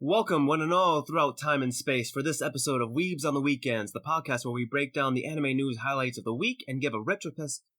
Welcome, one and all, throughout time and space for this episode of Weebs on the Weekends, the podcast where we break down the anime news highlights of the week and give a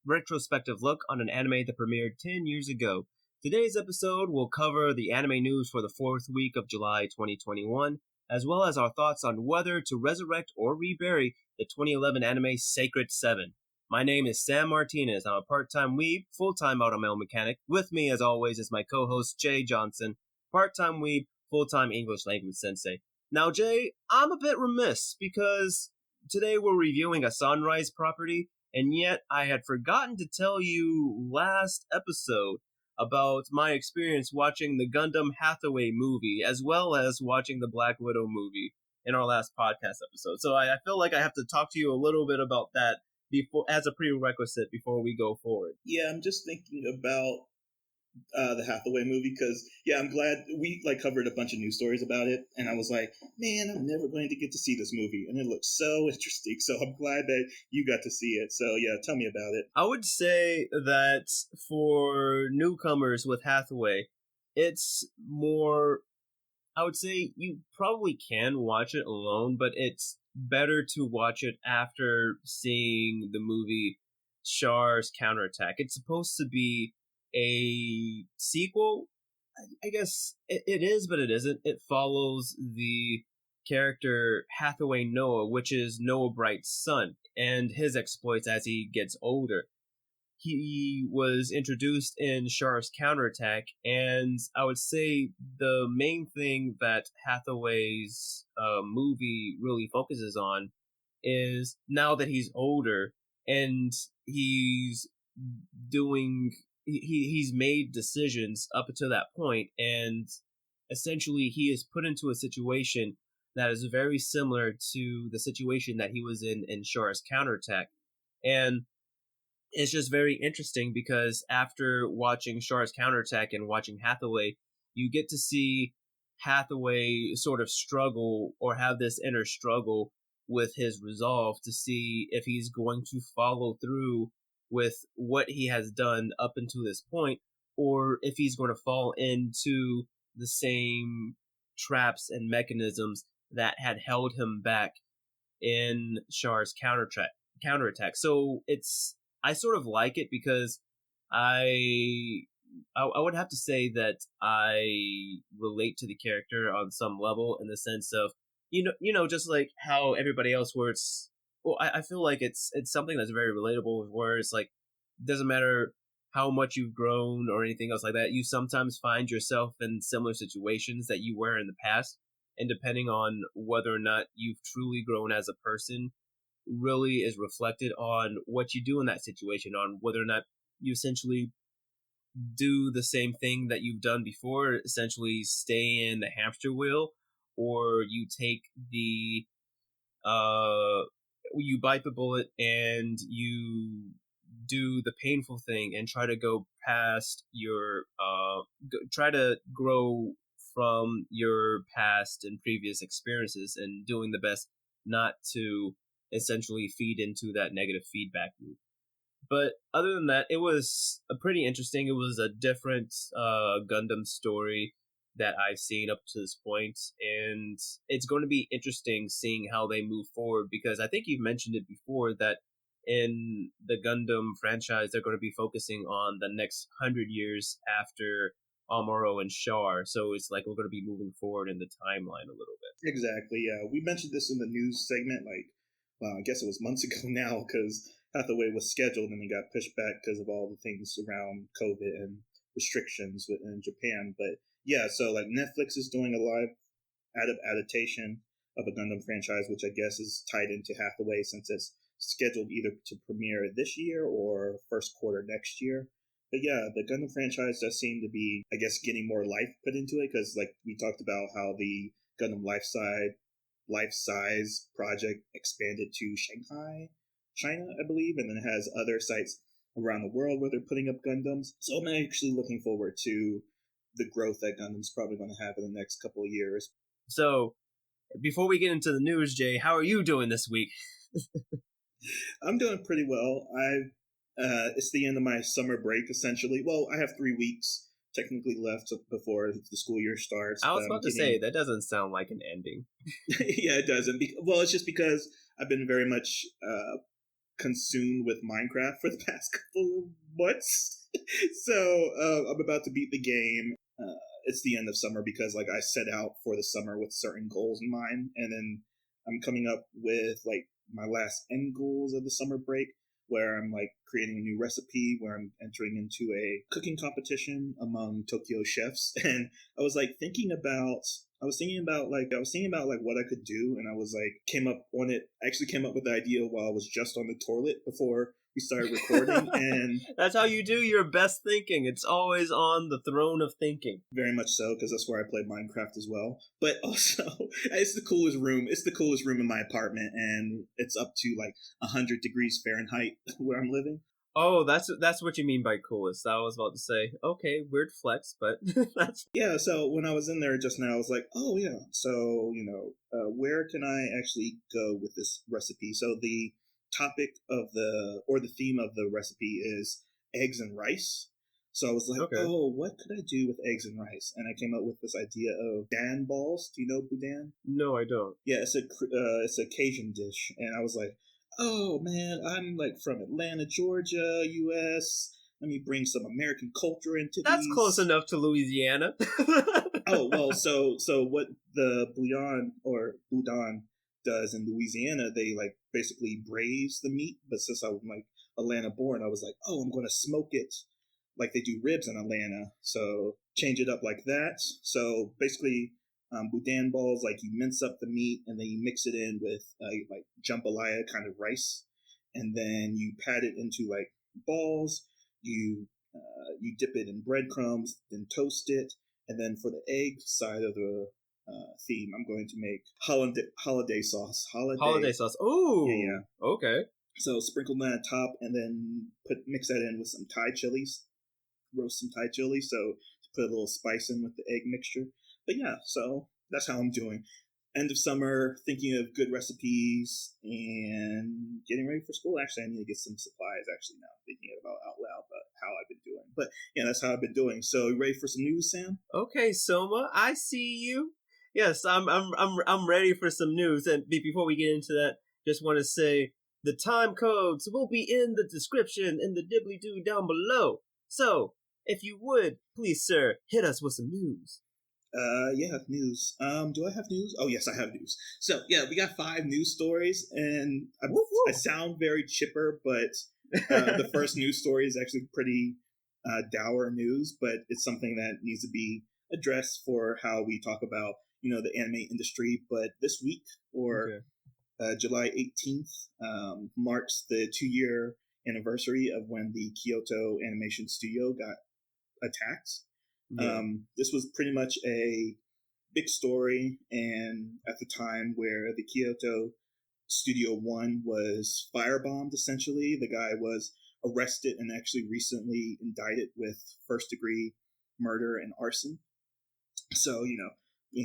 retrospective look on an anime that premiered 10 years ago. Today's episode will cover the anime news for the fourth week of July 2021, as well as our thoughts on whether to resurrect or rebury the 2011 anime Sacred 7. My name is Sam Martinez. I'm a part-time weeb, full-time automail mechanic. With me, as always, is my co-host Jay Johnson, part-time weeb, full-time English language sensei. Now, Jay, I'm a bit remiss because today we're reviewing a Sunrise property, and yet I had forgotten to tell you last episode about my experience watching the Gundam Hathaway movie, as well as watching the Black Widow movie in our last podcast episode. So I feel like I have to talk to you a little bit about that before, as a prerequisite before we go forward. Yeah, I'm just thinking about the Hathaway movie because, I'm glad we covered a bunch of news stories about it, and I was like, man, I'm never going to get to see this movie, and it looks so interesting, so I'm glad that you got to see it. So yeah, tell me about it. I would say that for newcomers with Hathaway, it's more, I would say you probably can watch it alone, but it's better to watch it after seeing the movie Char's Counterattack. It's supposed to be a sequel. I guess it is, but it isn't. It follows the character Hathaway Noah, which is Noah Bright's son, and his exploits as he gets older. He was introduced in Char's Counterattack, and I would say the main thing that Hathaway's movie really focuses on is now that he's older and he's he's made decisions up until that point, and essentially he is put into a situation that is very similar to the situation that he was in Char's Counterattack. And it's just very interesting because after watching Char's Counterattack and watching Hathaway, you get to see Hathaway sort of struggle or have this inner struggle with his resolve to see if he's going to follow through with what he has done up until this point, or if he's going to fall into the same traps and mechanisms that had held him back in Char's counterattack. So I sort of like it because I would have to say that I relate to the character on some level in the sense of, just like how everybody else works. Well, I feel like it's something that's very relatable, where it's like, doesn't matter how much you've grown or anything else like that, you sometimes find yourself in similar situations that you were in the past, and depending on whether or not you've truly grown as a person really is reflected on what you do in that situation, on whether or not you essentially do the same thing that you've done before, essentially stay in the hamster wheel, or you take the you bite the bullet and you do the painful thing and try to go past your try to grow from your past and previous experiences, and doing the best not to essentially feed into that negative feedback loop. But other than that, it was pretty interesting. It was a different Gundam story that I've seen up to this point, and it's going to be interesting seeing how they move forward, because I think you've mentioned it before that in the Gundam franchise, they're going to be focusing on the next 100 years after Amuro and Char, so it's like we're going to be moving forward in the timeline a little bit. Exactly, yeah. We mentioned this in the news segment, I guess it was months ago now, because Hathaway was scheduled and it got pushed back because of all the things around COVID and restrictions in Japan. But yeah, so Netflix is doing a live adaptation of a Gundam franchise, which I guess is tied into Hathaway, since it's scheduled either to premiere this year or first quarter next year. But yeah, the Gundam franchise does seem to be, I guess, getting more life put into it, because we talked about how the Gundam life size project expanded to Shanghai, China, I believe, and then it has other sites around the world where they're putting up Gundams. So I'm actually looking forward to the growth that Gundam's probably going to have in the next couple of years. So before we get into the news, Jay, how are you doing this week? I'm doing pretty well. It's the end of my summer break, essentially. Well, I have 3 weeks technically left before the school year starts, I but was I'm about to say, getting that doesn't sound like an ending. yeah, it doesn't. Well, it's just because I've been very much consumed with Minecraft for the past couple of months. So I'm about to beat the game. It's the end of summer because like I set out for the summer with certain goals in mind, and then I'm coming up with like my last end goals of the summer break, where I'm like creating a new recipe, where I'm entering into a cooking competition among Tokyo chefs, and I was like thinking about. I was thinking about like what I could do, and I was like came up on it. I actually came up with the idea while I was just on the toilet before we started recording, and That's how you do your best thinking. It's always on the throne of thinking. very much so because that's where I play Minecraft as well. But also, it's the coolest room. It's the coolest room in my apartment, and it's up to like 100 degrees Fahrenheit where I'm living. Oh, that's what you mean by coolest. I was about to say, okay, weird flex, but that's Yeah, so when I was in there just now, I was like, oh yeah, so where can I actually go with this recipe? So the topic of the theme of the recipe is eggs and rice. So I was like, okay. oh, what could I do with eggs and rice? And I came up with this idea of boudin balls. Do you know boudin? No, I don't. Yeah, it's a Cajun dish, and I was like, oh man, I'm like from Atlanta, Georgia, U.S. Let me bring some American culture into That's close these. enough to Louisiana. Oh well, so what the bouillon or boudin does in Louisiana, they like basically braise the meat. But since I'm like Atlanta born, I was like, oh, I'm going to smoke it like they do ribs in Atlanta. So change it up like that. So basically, boudin balls, like you mince up the meat and then you mix it in with like jambalaya kind of rice, and then you pat it into like balls. You dip it in breadcrumbs, then toast it, and then for the egg side of the theme, I'm going to make holiday sauce. Holiday Holiday, sauce. yeah, yeah. Ooh, okay. So sprinkle that on top, and then mix that in with some Thai chilies. Roast some Thai chili, so to put a little spice in with the egg mixture. But yeah, so that's how I'm doing. End of summer, thinking of good recipes and getting ready for school. Actually, I need to get some supplies. Actually, now thinking about out loud about how I've been doing. But yeah, that's how I've been doing. So, you ready for some news, Sam? Okay, Soma, I see you. Yes, I'm ready for some news. And before we get into that, just want to say the time codes will be in the description in the dibbly doo down below. So, if you would, please, sir, hit us with some news. Yeah, news. Do I have news? Oh, yes, I have news. So, yeah, we got 5 news stories, and I sound very chipper, but the first news story is actually pretty dour news, but it's something that needs to be addressed for how we talk about, the anime industry. But this week, or Okay. July 18th, marks the 2-year anniversary of when the Kyoto Animation Studio got attacked. Yeah. This was pretty much a big story, and at the time where the Kyoto Studio One was firebombed, essentially, the guy was arrested and actually recently indicted with first-degree murder and arson. So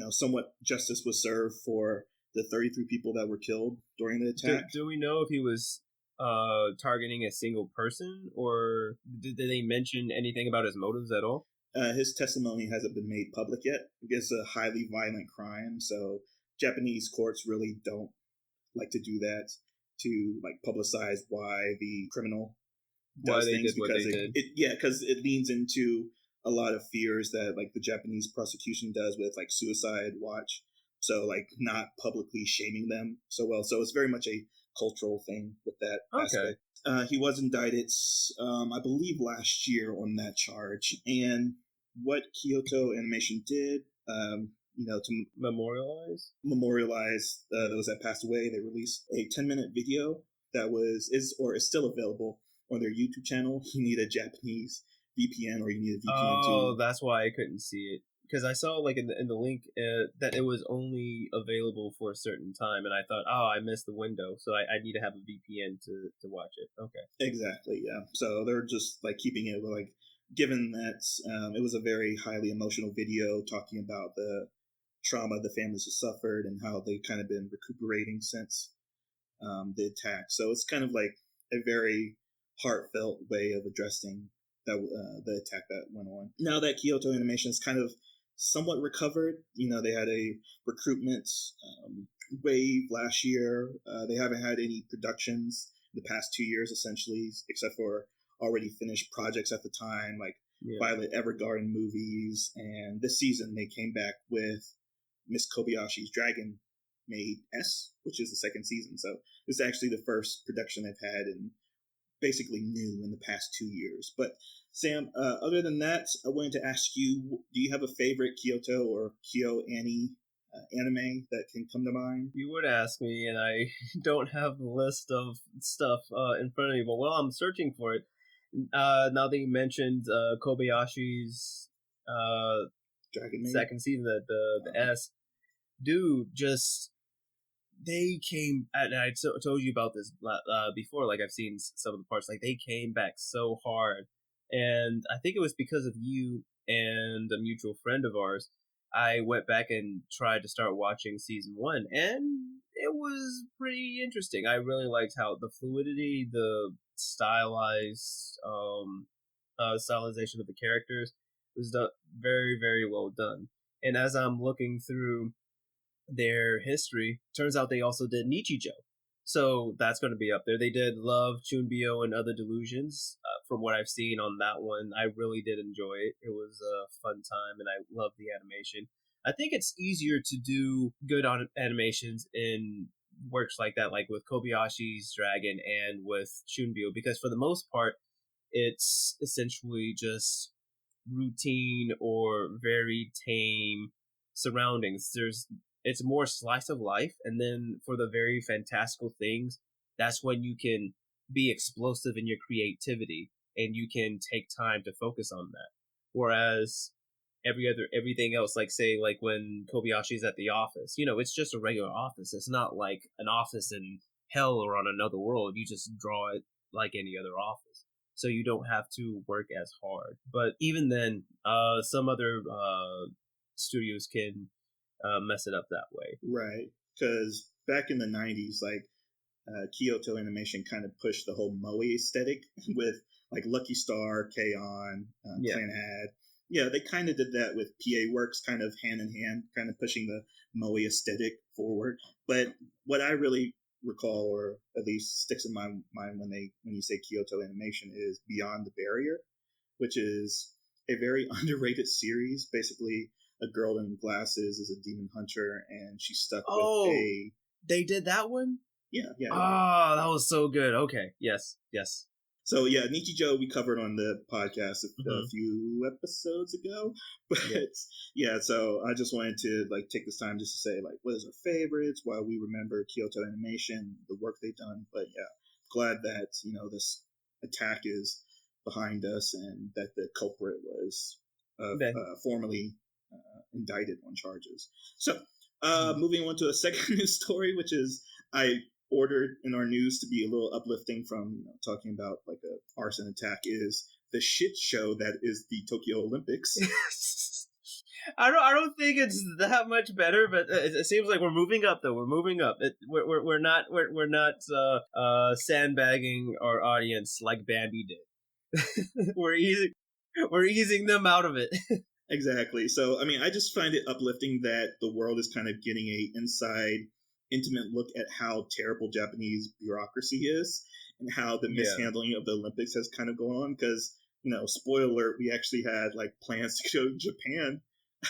somewhat justice was served for the 33 people that were killed during the attack. Do we know if he was targeting a single person, or did they mention anything about his motives at all? His testimony hasn't been made public yet. It's a highly violent crime, so Japanese courts really don't like to do that, to like publicize why the criminal Why does they things, did what because they did? because it leans into a lot of fears that like the Japanese prosecution does with like suicide watch. So like not publicly shaming them so well. So it's very much a cultural thing with that aspect. He was indicted, I believe, last year on that charge. And what Kyoto Animation did, to memorialize those that passed away, they released a 10-minute video that is still available on their YouTube channel. You need a Japanese VPN, or you need a VPN Oh, that's why I couldn't see it. Because I saw like in the link that it was only available for a certain time, and I thought, oh, I missed the window, so I need to have a VPN to watch it. Okay. Exactly, yeah. So they're just like keeping it like, given that it was a very highly emotional video talking about the trauma the families have suffered and how they've kind of been recuperating since the attack. So it's kind of like a very heartfelt way of addressing the attack that went on. Now that Kyoto Animation is kind of somewhat recovered, they had a recruitment wave last year. They haven't had any productions the past 2 years, essentially, except for already finished projects at the time, like Violet Evergarden movies. And this season, they came back with Miss Kobayashi's Dragon Maid S, which is the second season. So this is actually the first production they've had and basically new in the past 2 years. But Sam, other than that, I wanted to ask you, do you have a favorite Kyoto or Kyo anime that can come to mind? You would ask me, and I don't have the list of stuff in front of me, but while I'm searching for it, now that you mentioned Kobayashi's Dragon Maid? second season, the S, dude, just they came, and I told you about this before, like I've seen some of the parts, like they came back so hard, and I think it was because of you and a mutual friend of ours. I went back and tried to start watching season 1, and it was pretty interesting. I really liked how the fluidity, the stylization of the characters was done very, very well done. And as I'm looking through their history, turns out they also did Nichijou. So that's going to be up there. They did Love, Chunbyo, and Other Delusions. From what I've seen on that one, I really did enjoy it. It was a fun time, and I love the animation. I think it's easier to do good on animations in works like that, like with Kobayashi's Dragon and with Chunbyo, because for the most part, it's essentially just routine or very tame surroundings. It's more slice of life, and then for the very fantastical things, that's when you can be explosive in your creativity and you can take time to focus on that. Whereas everything else, like say like when Kobayashi's at the office, it's just a regular office. It's not like an office in hell or on another world. You just draw it like any other office, so you don't have to work as hard. But even then, some other studios can mess it up that way. Right, because back in the 90s, like Kyoto Animation kind of pushed the whole moe aesthetic with like Lucky Star, K-On, Clan Ad. Yeah, they kind of did that with PA Works, kind of hand in hand, kind of pushing the moe aesthetic forward. But what I really recall, or at least sticks in my mind when you say Kyoto Animation, is Beyond the Barrier, which is a very underrated series. Basically, a girl in glasses is a demon hunter, and she's stuck with a... They did that one? Yeah. Oh, that was so good. Okay, yes. So yeah, Nichijou we covered on the podcast a few episodes ago, but yeah. So I just wanted to like take this time just to say like what is our favorites, why we remember Kyoto Animation, the work they've done. But yeah, glad that this attack is behind us and that the culprit was formally indicted on charges. So moving on to a second news story, which is I ordered in our news to be a little uplifting from talking about like a arson attack, is the shit show that is the Tokyo Olympics. I don't think it's that much better, but it seems like we're moving up. Though we're moving up. We're not sandbagging our audience like Bambi did. we're easing them out of it. Exactly. So I mean, I just find it uplifting that the world is kind of getting a intimate look at how terrible Japanese bureaucracy is and how the mishandling of the Olympics has kind of gone on. Because, spoiler alert, we actually had like plans to go to Japan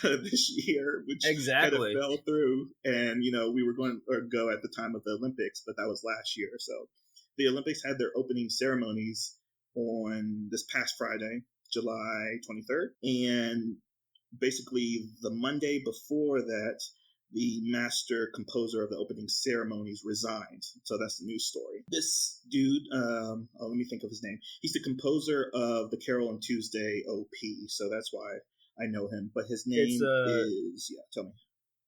this year, which kind of fell through. And, we were going to go at the time of the Olympics, but that was last year. So the Olympics had their opening ceremonies on this past Friday, July 23rd. And basically the Monday before that, the master composer of the opening ceremonies resigned. So that's the news story. This dude, let me think of his name. He's the composer of the Carol on Tuesday OP, so that's why I know him. But his name is, tell me.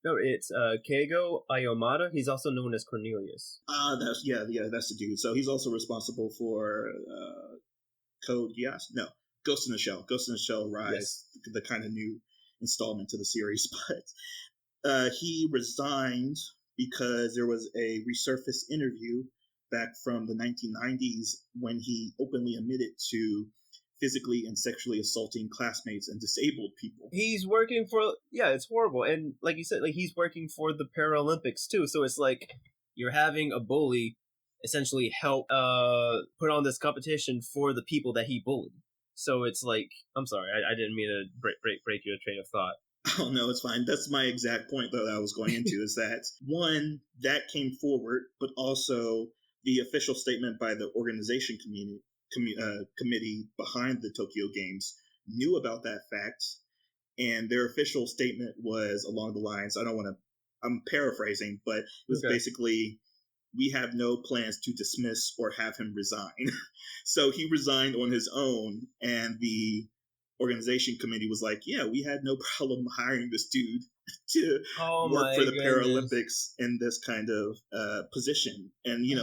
No, it's Keigo Ayomada. He's also known as Cornelius. That's the dude. So he's also responsible for Code Geass? No, Ghost in the Shell. Ghost in the Shell Rise, the kind of new installment to the series, but he resigned because there was a resurfaced interview back from the 1990s when he openly admitted to physically and sexually assaulting classmates and disabled people. He's working for, yeah, it's horrible. And like you said, like he's working for the Paralympics too. So it's like you're having a bully essentially help put on this competition for the people that he bullied. So it's like, I'm sorry, I didn't mean to break your train of thought. Oh no, it's fine. That's my exact point that I was going into is that one, that came forward, but also the official statement by the organization committee behind the Tokyo Games knew about that fact, and their official statement was along the lines, I'm paraphrasing, but it was basically, we have no plans to dismiss or have him resign. So he resigned on his own, and the organization committee was like, yeah, we had no problem hiring this dude to work for the Paralympics in this kind of position. And, the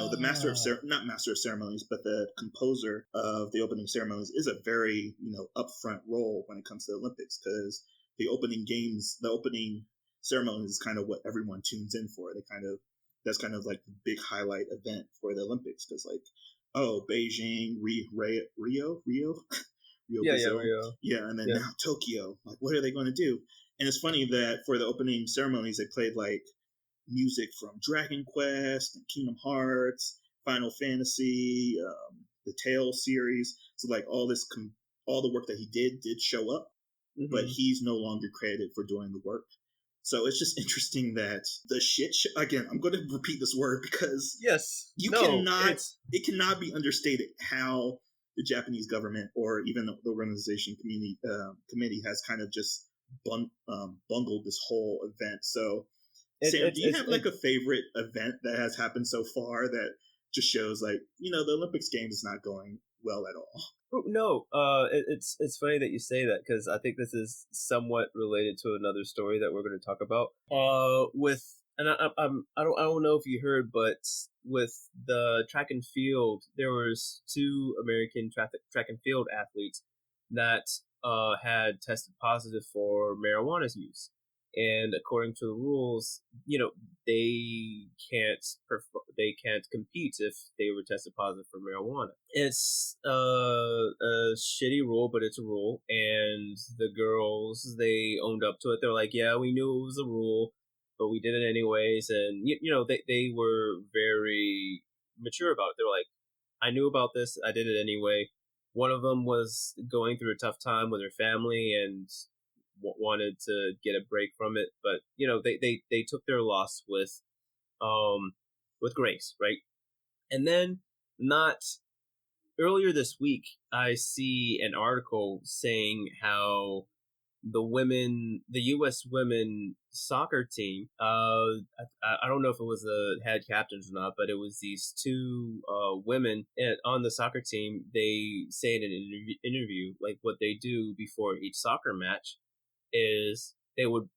not master of ceremonies, but the composer of the opening ceremonies is a very, upfront role when it comes to the Olympics, because the opening ceremonies is kind of what everyone tunes in for. That's kind of like the big highlight event for the Olympics, because Beijing, Rio, Brazil. Rio. Yeah, and then now Tokyo. Like, what are they going to do? And it's funny that for the opening ceremonies, they played like music from Dragon Quest and Kingdom Hearts, Final Fantasy, the Tales series. So like all the work that he did show up, but he's no longer credited for doing the work. So it's just interesting that the again, I'm going to repeat this word because it cannot be understated how the Japanese government or even the organization committee has kind of just bungled this whole event. So, Sam, do you have like a favorite event that has happened so far that just shows like, the Olympics Games is not going well at all? No, it's funny that you say that, because I think this is somewhat related to another story that we're going to talk about. I don't know if you heard, but with the track and field, there was 2 American track and field athletes that had tested positive for marijuana use. And according to the rules, they can't compete if they were tested positive for marijuana. It's a shitty rule, but it's a rule. And the girls, they owned up to it. They're like, yeah, we knew it was a rule, but we did it anyways. And they were very mature about it. They're like, I knew about this, I did it anyway. One of them was going through a tough time with her family and wanted to get a break from it, but they took their loss with grace, right? And then, not earlier this week, I see an article saying how the U.S. women soccer team, I don't know if it was the head captains or not, but it was these 2 women on the soccer team. They say in an interview, like, what they do before each soccer match is they would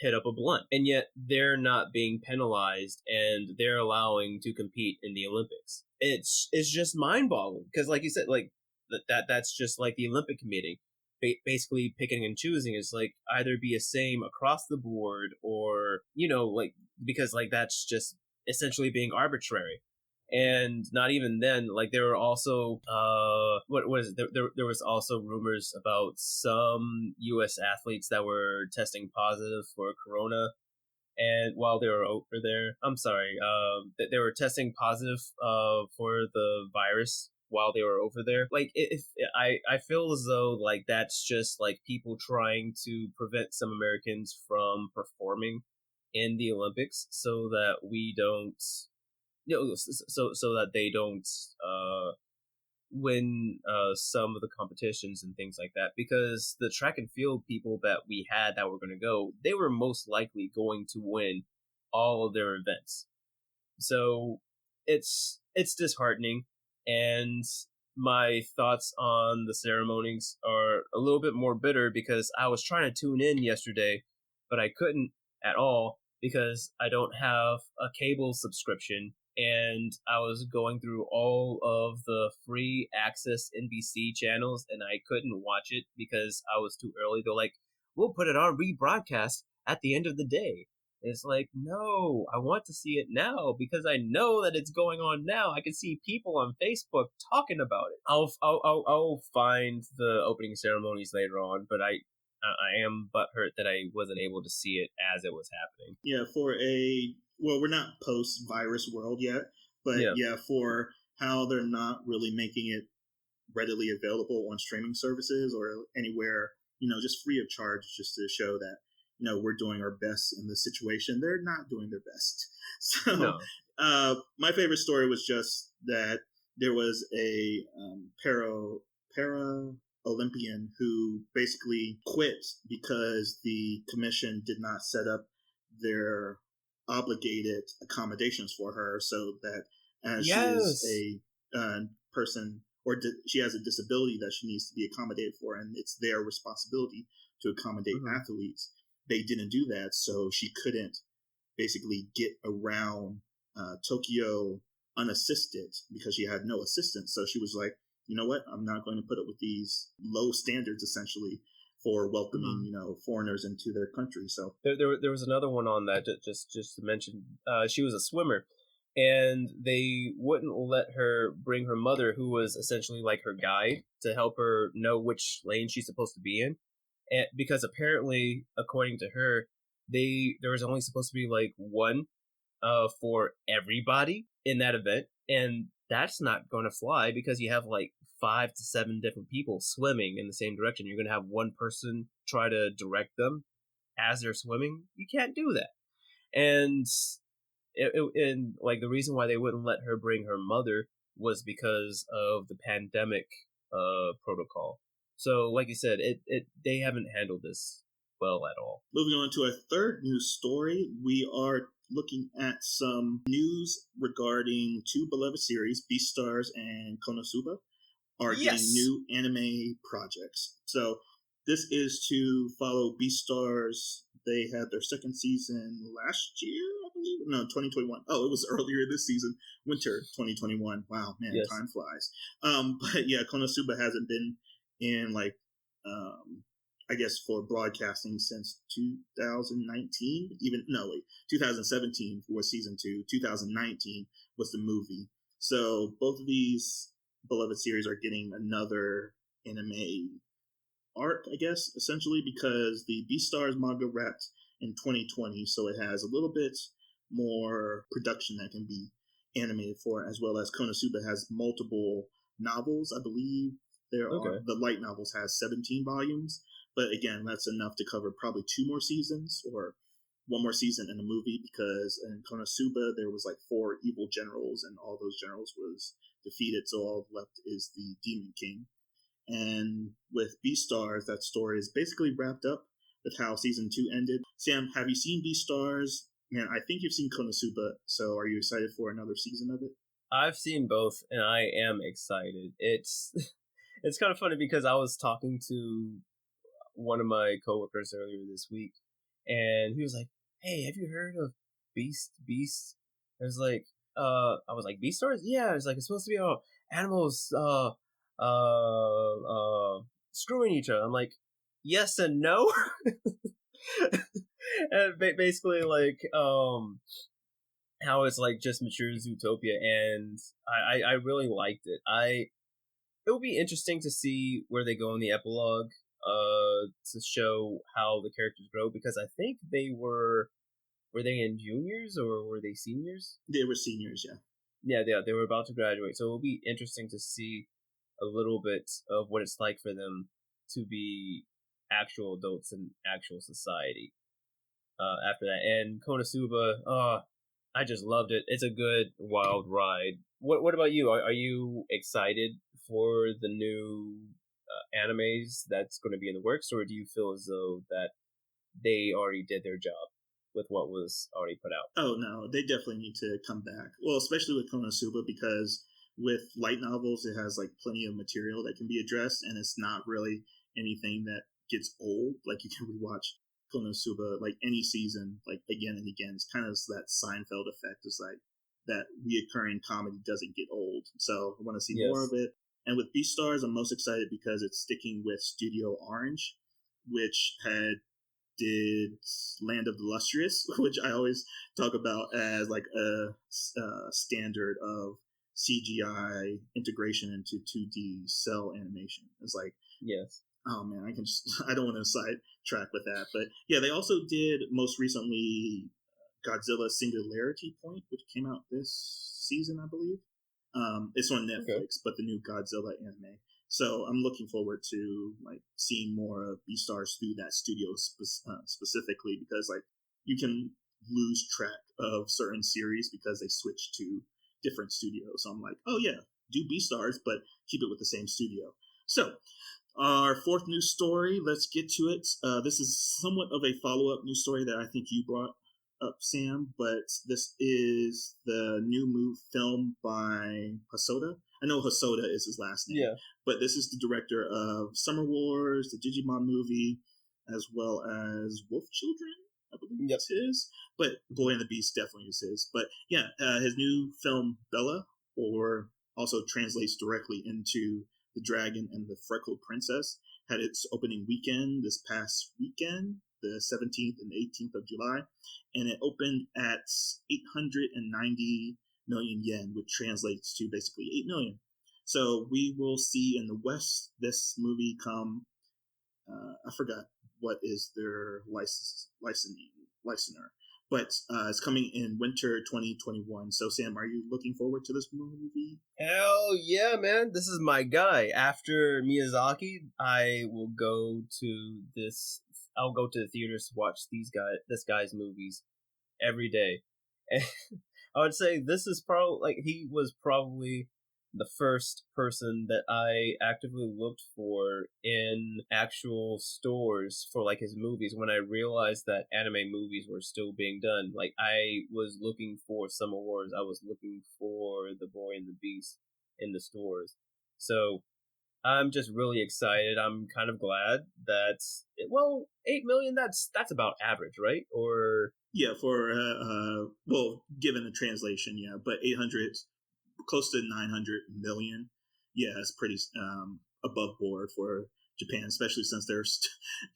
hit up a blunt, and yet they're not being penalized, and they're allowing to compete in the Olympics. It's just mind-boggling, because like you said, like that's just like the Olympic Committee basically picking and choosing. Is like either be a same across the board, or like, because like that's just essentially being arbitrary. And not even then, like there were also what is it? There was also rumors about some U.S. athletes that were testing positive for corona, and while they were over there, I'm sorry, they were testing positive for the virus while they were over there. Like, if I feel as though like that's just like people trying to prevent some Americans from performing in the Olympics, so that we don't, so that they don't win some of the competitions and things like that. Because the track and field people that we had that were going to go, they were most likely going to win all of their events. So it's disheartening, and my thoughts on the ceremonies are a little bit more bitter, because I was trying to tune in yesterday, but I couldn't at all because I don't have a cable subscription, and I was going through all of the free access NBC channels, and I couldn't watch it because I was too early. They're like, we'll put it on rebroadcast at the end of the day. It's like, no, I want to see it now because I know that it's going on now. I can see people on Facebook talking about it. I'll find the opening ceremonies later on, but I am butthurt that I wasn't able to see it as it was happening. Yeah, we're not post-virus world yet, but yeah, for how they're not really making it readily available on streaming services or anywhere, just free of charge, just to show that, we're doing our best in this situation. They're not doing their best. So, No. My favorite story was just that there was a para Olympian who basically quit because the commission did not set up their obligated accommodations for her, so that as she is a person, or she has a disability that she needs to be accommodated for, and it's their responsibility to accommodate athletes. They didn't do that, so she couldn't basically get around Tokyo unassisted because she had no assistance. So she was like, you know what? I'm not going to put up with these low standards, essentially, for welcoming, foreigners into their country. So there was another one on that, just to mention. She was a swimmer, and they wouldn't let her bring her mother, who was essentially like her guide, to help her know which lane she's supposed to be in. And because apparently, according to her, there was only supposed to be like one for everybody in that event, and that's not going to fly because you have like 5 to 7 different people swimming in the same direction. You're going to have one person try to direct them as they're swimming. You can't do that. And and like the reason why they wouldn't let her bring her mother was because of the pandemic protocol. So like you said, they haven't handled this well at all. Moving on to our third news story, we are looking at some news regarding two beloved series, Beastars and Konosuba, are getting new anime projects. So this is to follow Beastars. They had their second season last year, I believe. No, 2021. Oh, it was earlier this season, winter 2021. Wow, man, time flies. But yeah, Konosuba hasn't been in I guess for broadcasting since 2019. 2017 was season 2. 2019 was the movie. So both of these beloved series are getting another anime arc, I guess, essentially, because the Beastars manga wrapped in 2020, so it has a little bit more production that can be animated for, as well as Konosuba has multiple novels. I believe the light novels has 17 volumes, but again, that's enough to cover probably 2 more seasons or 1 more season in the movie, because in Konosuba there was like 4 evil generals, and all those generals was defeated, so all left is the Demon King. And with Beastars, that story is basically wrapped up with how season 2 ended. Sam, have you seen Beastars? Man, I think you've seen Konosuba, so are you excited for another season of it? I've seen both, and I am excited. It's it's kind of funny because I was talking to one of my coworkers earlier this week, and he was like, "Hey, have you heard of Beast?" I was like, Beastars? Yeah, it's like it's supposed to be animals screwing each other. I'm like, yes and no. And basically like how it's like just mature Zootopia, and I really liked it. It will be interesting to see where they go in the epilogue to show how the characters grow, because I think they were they in juniors or were they seniors? They were seniors, yeah. Yeah, they were about to graduate, so it'll be interesting to see a little bit of what it's like for them to be actual adults in actual society after that. And Konosuba, I just loved it. It's a good wild ride. What about you? Are you excited for the new animes that's going to be in the works, or do you feel as though that they already did their job with what was already put out? Oh no, they definitely need to come back. Well, especially with Konosuba, because with light novels it has like plenty of material that can be addressed, and it's not really anything that gets old. Like you can rewatch Konosuba like any season, like again and again. It's kind of that Seinfeld effect. It's like that reoccurring comedy doesn't get old. So I want to see more of it. And with Beastars, I'm most excited because it's sticking with Studio Orange, which had did Land of the Lustrous, which I always talk about as like a standard of CGI integration into 2D cell animation. It's like, Yes. oh man, I don't want to sidetrack with that, but yeah, they also did most recently Godzilla Singularity Point, which came out this season, I believe. It's on Netflix, Okay. but the new Godzilla anime. So I'm looking forward to like seeing more of Beastars through that studio specifically, because like you can lose track of certain series because they switch to different studios. So I'm like, oh yeah, do Beastars, but keep it with the same studio. So our fourth news story, let's get to it. This is somewhat of a follow-up news story that I think you brought up, Sam, but this is the new film by Hosoda. I know Hosoda is his last name, Yeah. but this is the director of Summer Wars, the Digimon movie, as well as Wolf Children, I believe it's his. But Boy and the Beast definitely is his. But yeah, his new film, Bella, or also translates directly into The Dragon and the Freckled Princess, had its opening weekend this past weekend, the 17th and 18th of July, and it opened at 890 million yen, which translates to basically 8 million. So we will see in the West this movie come. I forgot what is their licensor, but it's coming in winter 2021. So Sam, are you looking forward to this movie? Hell yeah, man! This is my guy. After Miyazaki, I will go to this. I'll go to the theaters to watch this guy's movies every day. And I would say this is probably like he was probably the first person that I actively looked for in actual stores for like his movies when I realized that anime movies were still being done. Like I was looking for Summer Wars, I was looking for The Boy and the Beast in the stores. So I'm just really excited. I'm kind of glad that 8 million. That's about average, right? Or yeah, for well, given the translation, yeah, but 800, close to 900 million, yeah, it's pretty above board for Japan, especially since there's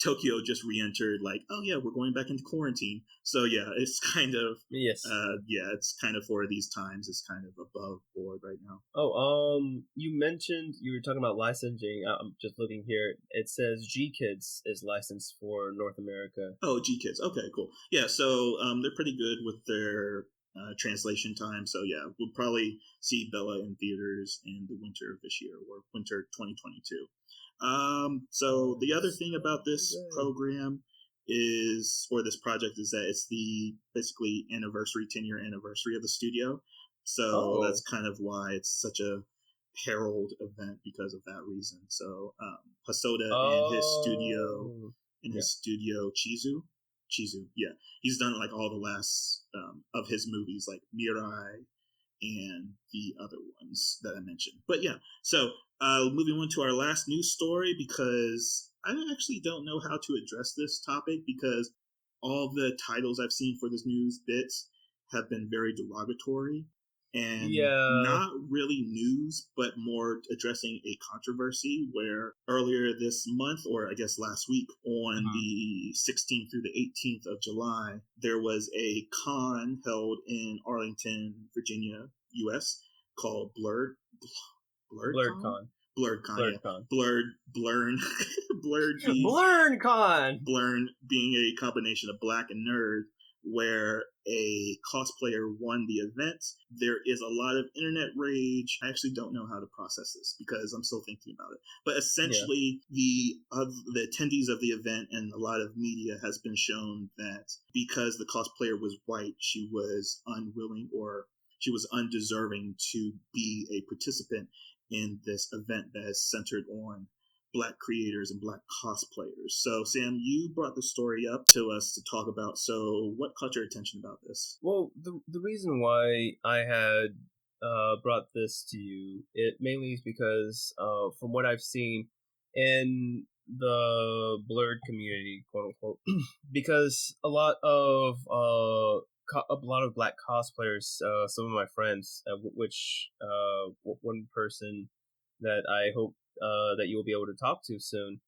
Tokyo just re-entered. Like, oh yeah, we're going back into quarantine. So yeah, it's kind of yes. yeah, it's kind of for these times. It's kind of above board right now. Oh, you mentioned you were talking about licensing. I'm just looking here. It says G Kids is licensed for North America. Oh, G Kids. Okay, cool. Yeah, so they're pretty good with their translation time. So yeah, we'll probably see Bella in theaters in the winter of this year or winter 2022. So the other thing about this program is, or this project, is that it's the basically 10-year anniversary of the studio. So that's kind of why it's such a herald event because of that reason. So Hosoda and his studio Chizu, yeah, he's done like all the last of his movies, like Mirai and the other ones that I mentioned. But yeah, so moving on to our last news story, because I actually don't know how to address this topic, because all the titles I've seen for this news bits have been very derogatory and not really news, but more addressing a controversy where earlier this month, or I guess last week, on the 16th through the 18th of July, there was a con held in Arlington, Virginia, U.S. called BlurredCon. Blurred being a combination of black and nerd, where a cosplayer won the event. There is a lot of internet rage. I actually don't know how to process this because I'm still thinking about it. But essentially, the attendees of the event and a lot of media has been shown that because the cosplayer was white, she was unwilling, or she was undeserving to be a participant in this event that is centered on black creators and black cosplayers. So Sam, you brought the story up to us to talk about. So what caught your attention about this? Well, the reason why I had brought this to you, it mainly is because from what I've seen in the blurred community, quote unquote, because a lot of black cosplayers, some of my friends, which one person that I hope that you'll be able to talk to soon.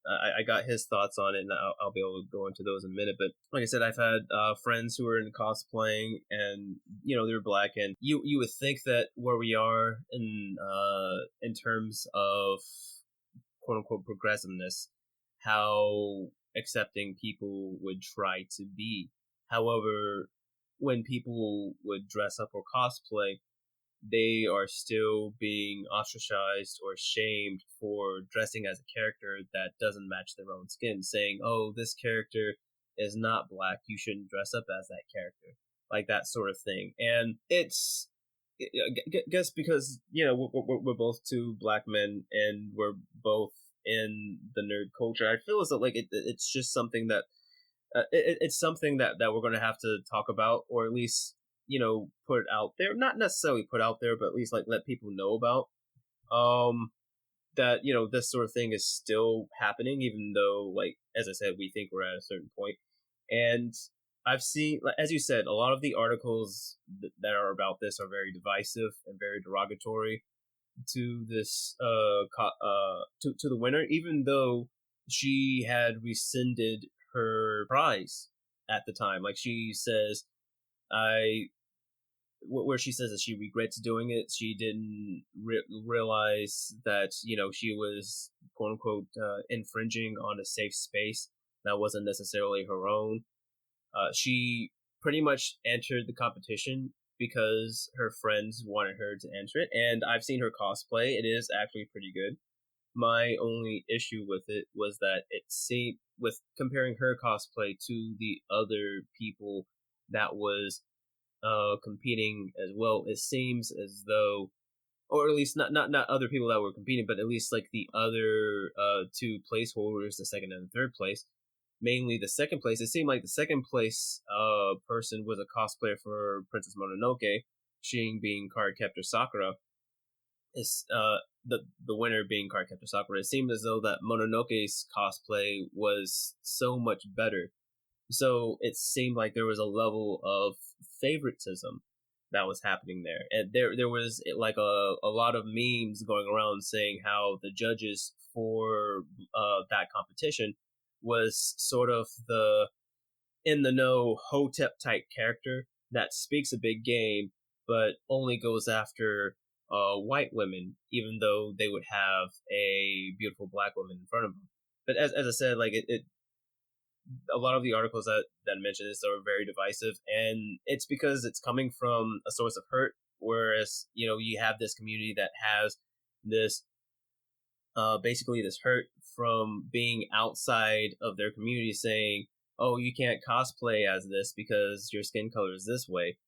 I got his thoughts on it, and I'll be able to go into those in a minute. But like I said, I've had friends who are in cosplaying, and they're black, and you would think that where we are in terms of quote unquote progressiveness, how accepting people would try to be. However, when people would dress up or cosplay, they are still being ostracized or shamed for dressing as a character that doesn't match their own skin, saying, "Oh, this character is not black. You shouldn't dress up as that character," like that sort of thing. And it's, I guess, because we're both two black men and we're both in the nerd culture. I feel as though like it's just something that it's something that we're going to have to talk about, or at least put out there, not necessarily put out there, but at least like let people know about that this sort of thing is still happening, even though, like, as I said, we think we're at a certain point. And I've seen, like, as you said, a lot of the articles that are about this are very divisive and very derogatory to this to the winner, even though she had rescinded her prize at the time. Like, she says, I where she says that she regrets doing it. She didn't realize that she was quote unquote infringing on a safe space that wasn't necessarily her own. She pretty much entered the competition because her friends wanted her to enter it, and I've seen her cosplay. It is actually pretty good. My only issue with it was that it seemed, with comparing her cosplay to the other people that was competing as well, it seems as though, or at least not other people that were competing, but at least like the other two placeholders, the second and the third place, mainly the second place. It seemed like the second place person was a cosplayer for Princess Mononoke, she being Cardcaptor Sakura. Is the winner being Cardcaptor Sakura. It seemed as though that Mononoke's cosplay was so much better. So it seemed like there was a level of favoritism that was happening there, and there was like a lot of memes going around saying how the judges for that competition was sort of the in the know Hotep type character that speaks a big game but only goes after white women, even though they would have a beautiful black woman in front of them. But as I said, like it a lot of the articles that mention this are very divisive, and it's because it's coming from a source of hurt, whereas you have this community that has this basically this hurt from being outside of their community, saying, "Oh, you can't cosplay as this because your skin color is this way,"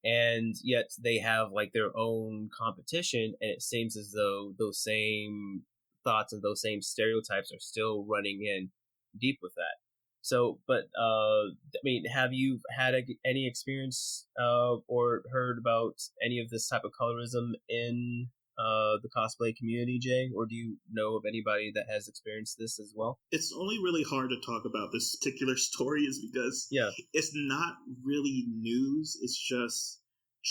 and yet they have like their own competition, and it seems as though those same thoughts and those same stereotypes are still running in deep with that. So, but I mean, have you had any experience or heard about any of this type of colorism in the cosplay community, Jay? Or do you know of anybody that has experienced this as well? It's only really hard to talk about this particular story is because it's not really news. It's just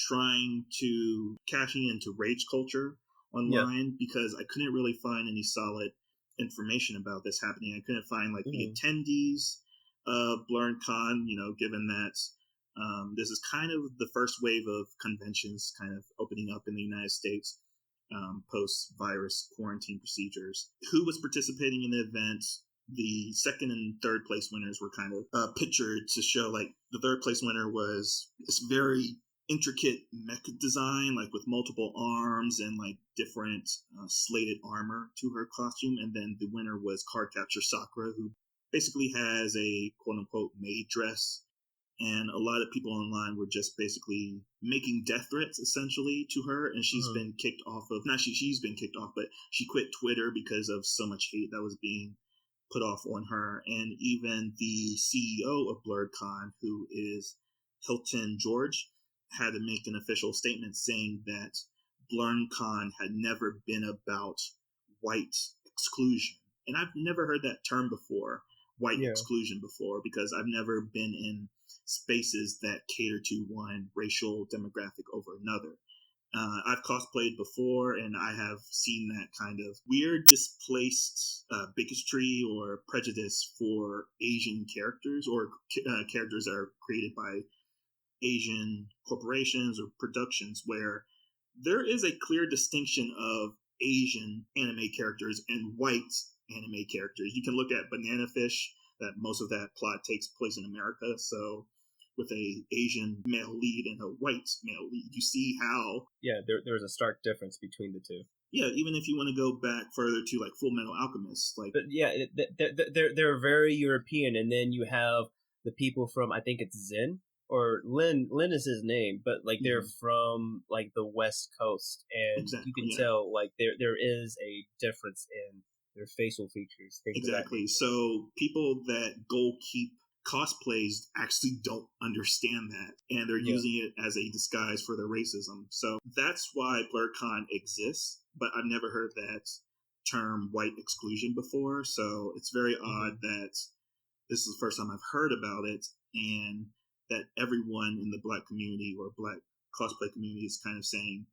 trying to cashing into rage culture online because I couldn't really find any solid information about this happening. I couldn't find like the attendees of BlurredCon, given that this is kind of the first wave of conventions kind of opening up in the United States post-virus quarantine procedures. Who was participating in the event? The second and third place winners were kind of pictured to show, like, the third place winner was this very intricate mech design, like with multiple arms and like different slated armor to her costume. And then the winner was Cardcaptor Sakura, who basically has a quote-unquote maid dress. And a lot of people online were just basically making death threats, essentially, to her. And she's been kicked off of, not she's been kicked off, but she quit Twitter because of so much hate that was being put off on her. And even the CEO of BlurredCon, who is Hilton George, had to make an official statement saying that BlurredCon had never been about white exclusion. And I've never heard that term before, white exclusion, before, because I've never been in spaces that cater to one racial demographic over another. I've cosplayed before, and I have seen that kind of weird, displaced bigotry or prejudice for Asian characters or characters that are created by Asian corporations or productions, where there is a clear distinction of Asian anime characters and white anime characters. You can look at Banana Fish, that most of that plot takes place in America. So with a Asian male lead and a white male lead, you see how there's a stark difference between the two. Yeah, even if you want to go back further to like Full Metal Alchemist, like but yeah, they're very European, and then you have the people from, I think it's Zen or Lin is his name, but like they're from like the West Coast, and you can tell like there is a difference in their facial features. Exactly. So people that goal keep cosplays actually don't understand that, and they're using it as a disguise for their racism. So that's why BlurCon exists, but I've never heard that term white exclusion before, so it's very odd that this is the first time I've heard about it, and that everyone in the black community or black cosplay community is kind of saying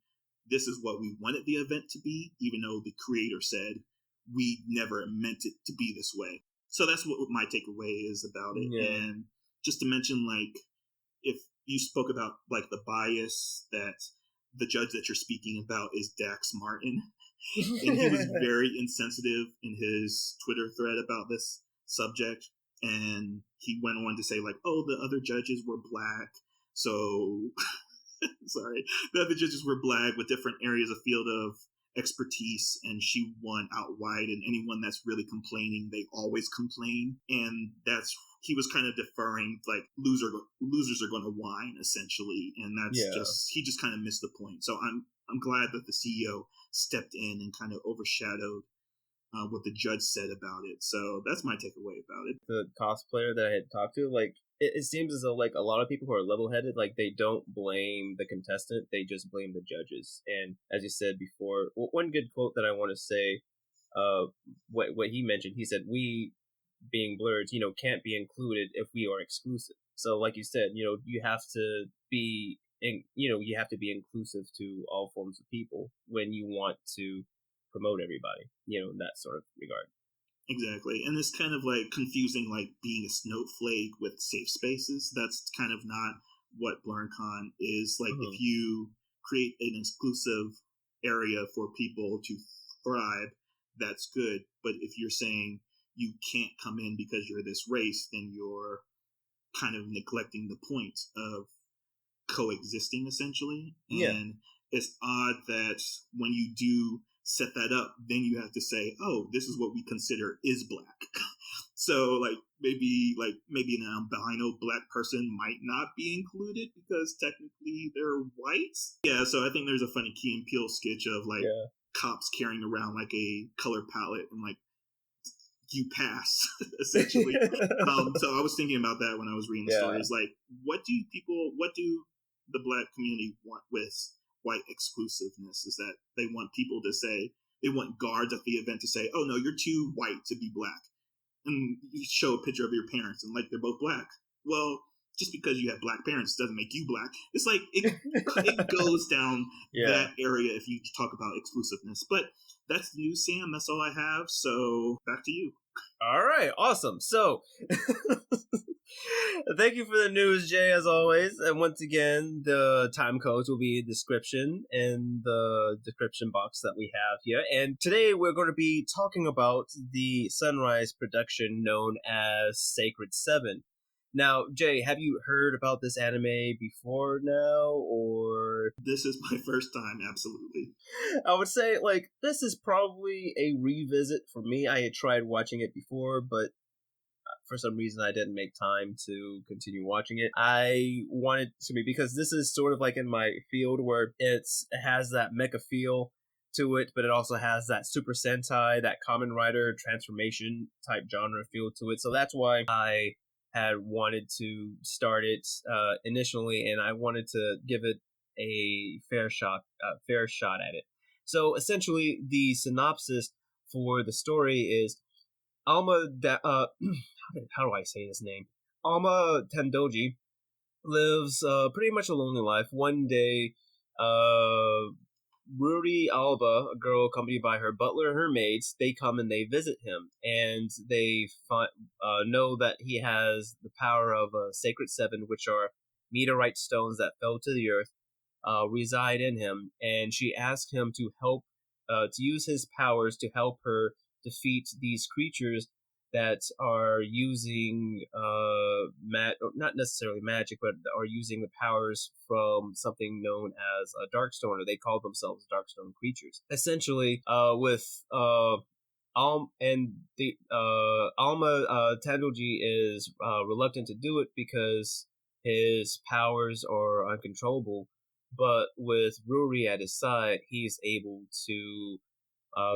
this is what we wanted the event to be, even though the creator said we never meant it to be this way. So that's what my takeaway is about it. And just to mention, like, if you spoke about like the bias that the judge that you're speaking about is Dax Martin, and he was very insensitive in his Twitter thread about this subject, and he went on to say like, oh, the other judges were black, so sorry, the other judges were black with different areas of field of expertise, and she won out wide, and anyone that's really complaining, they always complain, and that's he was kind of deferring like losers are going to whine essentially, and that's just he just kind of missed the point. So I'm glad that the CEO stepped in and kind of overshadowed what the judge said about it. So that's my takeaway about it. The cosplayer that I had talked to, like, it seems as though like a lot of people who are level-headed, like they don't blame the contestant, they just blame the judges. And as you said before, one good quote that I want to say, what he mentioned, he said, we being blurs, can't be included if we are exclusive. So like you said, you have to be you have to be inclusive to all forms of people when you want to promote everybody, in that sort of regard. Exactly. And it's kind of like confusing, like being a snowflake with safe spaces. That's kind of not what BlurCon is. Like, if you create an exclusive area for people to thrive, that's good. But if you're saying you can't come in because you're this race, then you're kind of neglecting the point of coexisting, essentially. And it's odd that when you do set that up, then you have to say, oh, this is what we consider is black. So like maybe an albino black person might not be included because technically they're white. Yeah, so I think there's a funny Key and Peele sketch of like cops carrying around like a color palette and like, you pass essentially. So I was thinking about that when I was reading the stories. Like, what do the black community want with white exclusiveness? Is that they want people to say, they want guards at the event to say, oh no, you're too white to be black, and you show a picture of your parents and like they're both black. Well, just because you have black parents doesn't make you black. It's like it goes down that area if you talk about exclusiveness. But that's the news, Sam. That's all I have. So back to you. All right, awesome. So thank you for the news, Jay, as always. And once again, the time codes will be description in the description box that we have here. And today we're going to be talking about the Sunrise production known as Sacred 7. Now, Jay, have you heard about this anime before now, or? This is my first time, absolutely. I would say, like, this is probably a revisit for me. I had tried watching it before, but for some reason I didn't make time to continue watching it. I wanted to be, because this is sort of like in my field where it has that mecha feel to it, but it also has that Super Sentai, that Kamen Rider transformation type genre feel to it. So that's why I had wanted to start it initially, and I wanted to give it a fair shot at it. So essentially, the synopsis for the story is Alma. How do I say this name? Alma Tendoji lives pretty much a lonely life. One day, uh, Rudy Alba, a girl accompanied by her butler and her maids, they come and they visit him, and they know that he has the power of Sacred Seven, which are meteorite stones that fell to the earth, reside in him, and she asks him to help, to use his powers to help her defeat these creatures that are using not necessarily magic, but are using the powers from something known as a Darkstone, or they call themselves Darkstone creatures. Essentially, with and the Alma Tandilji is reluctant to do it because his powers are uncontrollable. But with Ruri at his side, he's able to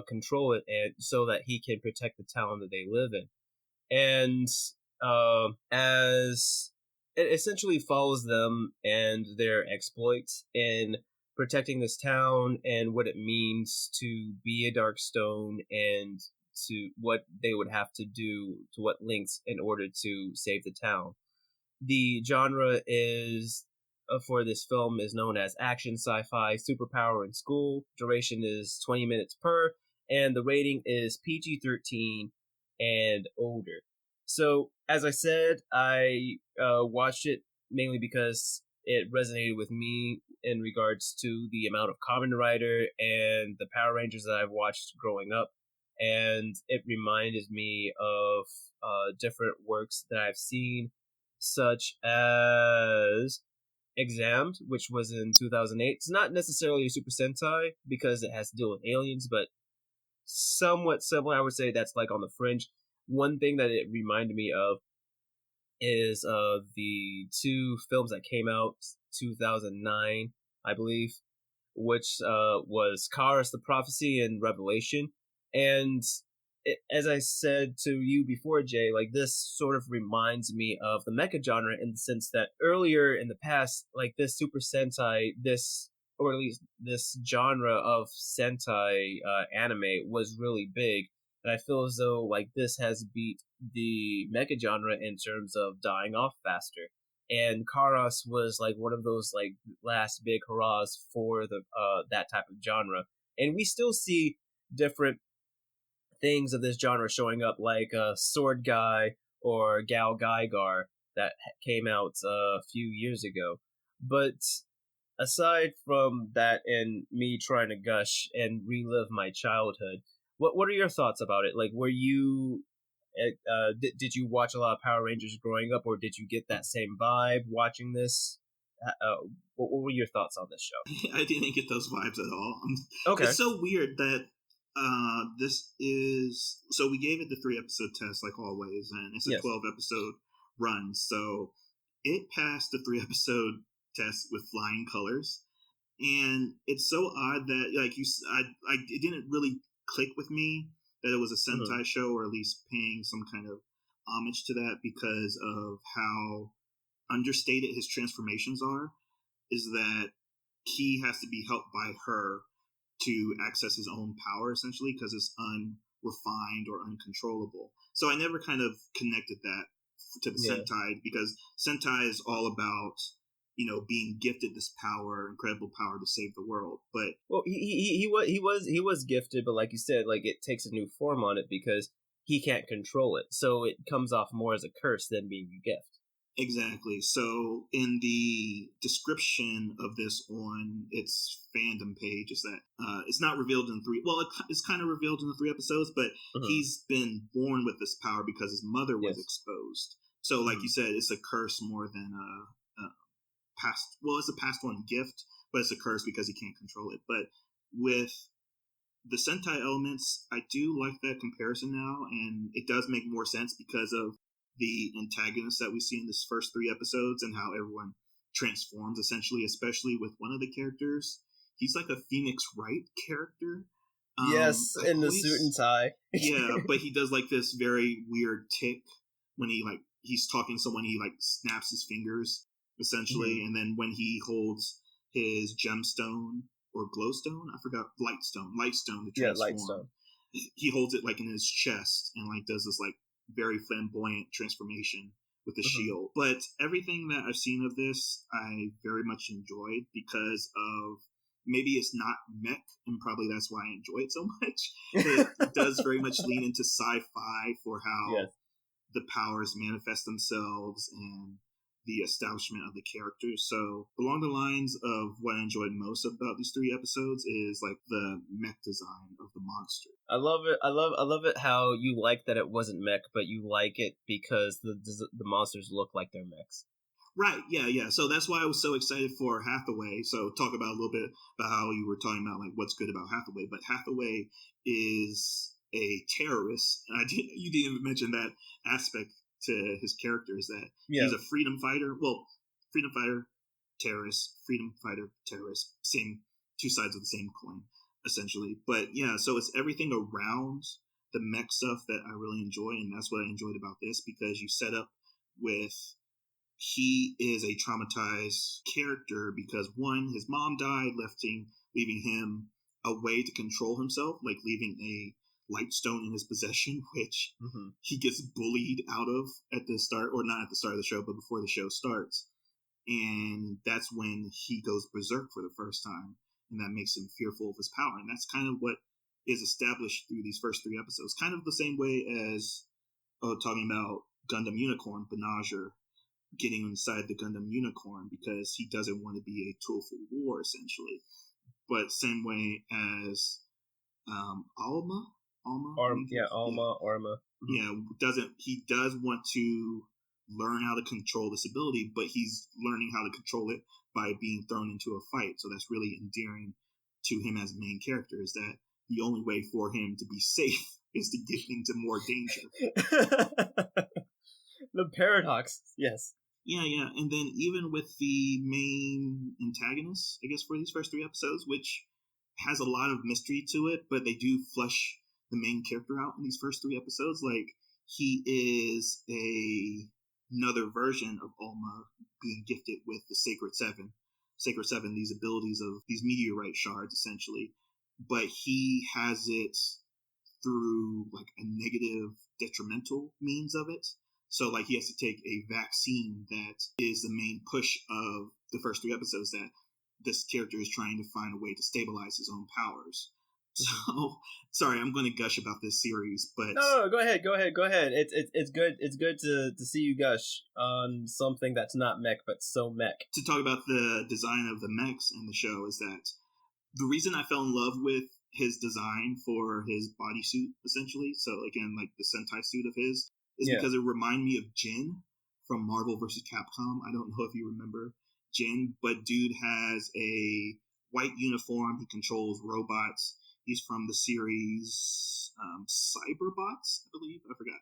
control it, and so that he can protect the town that they live in. And as it essentially follows them and their exploits in protecting this town and what it means to be a Darkstone and to what they would have to do, to what lengths in order to save the town. The genre is for this film is known as action sci-fi superpower in school. Duration is 20 minutes per, and the rating is PG-13 and older. So, as I said, I watched it mainly because it resonated with me in regards to the amount of Kamen Rider and the Power Rangers that I've watched growing up. And it reminded me of different works that I've seen, such as Examed, which was in 2008. It's not necessarily a Super Sentai because it has to deal with aliens, but somewhat similar. I would say that's like on the fringe. One thing that it reminded me of is the two films that came out 2009, I believe, which was Kairos the Prophecy and Revelation. And as I said to you before, Jay, like this sort of reminds me of the mecha genre in the sense that earlier in the past, like this Super Sentai, this or at least this genre of Sentai anime was really big. And I feel as though like this has beat the mecha genre in terms of dying off faster. And Karos was like one of those like last big hurrahs for the that type of genre. And we still see different things of this genre showing up, like Sword Guy or Gal Gaigar that came out a few years ago. But aside from that, and me trying to gush and relive my childhood, what are your thoughts about it? Like, were you did you watch a lot of Power Rangers growing up, or did you get that same vibe watching this? What were your thoughts on this show? I didn't get those vibes at all. Okay. It's so weird that this is so we gave it the 3-episode test like always, and it's a Yes. 12-episode run, so it passed the 3-episode test with flying colors. And it's so odd that like it didn't really click with me that it was a Sentai show, or at least paying some kind of homage to that, because of how understated his transformations are. Is that he has to be helped by her to access his own power, essentially, because it's unrefined or uncontrollable. So I never kind of connected that to the Sentai, because Sentai is all about, you know, being gifted this power, incredible power to save the world. But well, he was gifted, but like you said, like it takes a new form on it because he can't control it, so it comes off more as a curse than being a gift. Exactly. So in the description of this on its fandom page is that it's not revealed in it's kind of revealed in the 3 episodes, but he's been born with this power because his mother was exposed. So like you said, it's a curse more than a past. Well, it's a past one gift, but it's a curse because he can't control it. But with the Sentai elements, I do like that comparison now, and it does make more sense because of the antagonists that we see in this first 3 episodes and how everyone transforms, essentially, especially with one of the characters. He's like a Phoenix Wright character. Yes, in the suit and tie. Yeah, but he does like this very weird tick when he's talking to someone, he like snaps his fingers, essentially, and then when he holds his gemstone or glowstone, I forgot, lightstone to transform. Yeah, lightstone. He holds it like in his chest and like does this like very flamboyant transformation with the shield. But everything that I've seen of this, I very much enjoyed because of maybe it's not mech, and probably that's why I enjoy it so much. It does very much lean into sci-fi for Yes. how the powers manifest themselves and the establishment of the characters. So along the lines of what I enjoyed most about these 3 episodes is like the mech design of the monster. I love it. I love it how you like that it wasn't mech, but you like it because the monsters look like they're mechs. Right, yeah. So that's why I was so excited for Hathaway. So talk about a little bit about how you were talking about like what's good about Hathaway. But Hathaway is a terrorist. You didn't even mention that aspect to his character, is that he's a freedom fighter. Well, freedom fighter, terrorist, freedom fighter, terrorist. Same, 2 sides of the same coin, essentially. But yeah, so it's everything around the mech stuff that I really enjoy, and that's what I enjoyed about this, because you set up with he is a traumatized character because, one, his mom died, leaving him a way to control himself, like leaving a light stone in his possession, which he gets bullied out of at the start, or not at the start of the show, but before the show starts. And that's when he goes berserk for the first time, and that makes him fearful of his power. And that's kind of what is established through these first 3 episodes, kind of the same way as talking about Gundam Unicorn, Benager getting inside the Gundam Unicorn because he doesn't want to be a tool for war, essentially. But same way as Alma. Arma. Yeah, he does want to learn how to control this ability, but he's learning how to control it by being thrown into a fight. So that's really endearing to him as a main character, is that the only way for him to be safe is to get into more danger. The paradox, yes. Yeah. And then even with the main antagonist, I guess, for these first 3 episodes, which has a lot of mystery to it, but they do flesh the main character out in these first 3 episodes. Like, he is another version of Alma being gifted with the Sacred Seven, these abilities of these meteorite shards, essentially. But he has it through like a negative, detrimental means of it. So, like, he has to take a vaccine that is the main push of the first 3 episodes, that this character is trying to find a way to stabilize his own powers. So, sorry, I'm going to gush about this series, but no, go ahead. It's good. It's good to see you gush on something that's not mech but so mech. To talk about the design of the mechs in the show, is that the reason I fell in love with his design for his bodysuit, essentially, so again, like the Sentai suit of his, is because it reminded me of Jin from Marvel vs. Capcom. I don't know if you remember Jin, but dude has a white uniform. He controls robots. He's from the series Cyberbots, I believe. I forgot.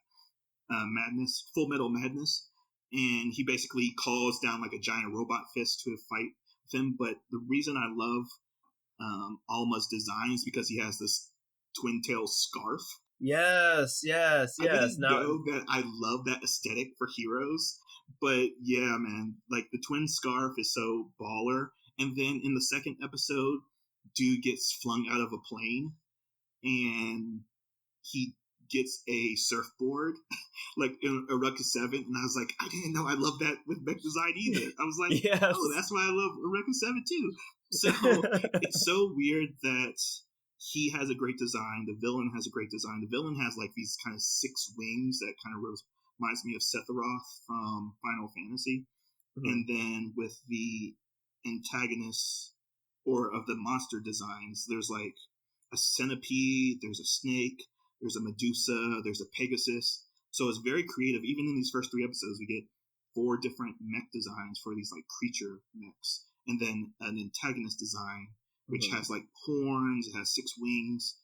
Full Metal Madness. And he basically calls down like a giant robot fist to fight with him. But the reason I love Alma's design is because he has this twin tail scarf. Yes. I didn't know that I love that aesthetic for heroes, but yeah, man, like the twin scarf is so baller. And then in the second episode, dude gets flung out of a plane, and he gets a surfboard, like in Eureka 7, and I was like, I didn't know I love that with mech design either. I was like, oh, that's why I love Eureka 7 too. So it's so weird that he has a great design. The villain has a great design. The villain has like these kind of 6 wings that kind of reminds me of Sephiroth from Final Fantasy. And then with the antagonists or of the monster designs, there's like a centipede, there's a snake, there's a Medusa, there's a Pegasus. So it's very creative. Even in these first 3 episodes, we get 4 different mech designs for these like creature mechs. And then an antagonist design, which has like horns, it has 6 wings.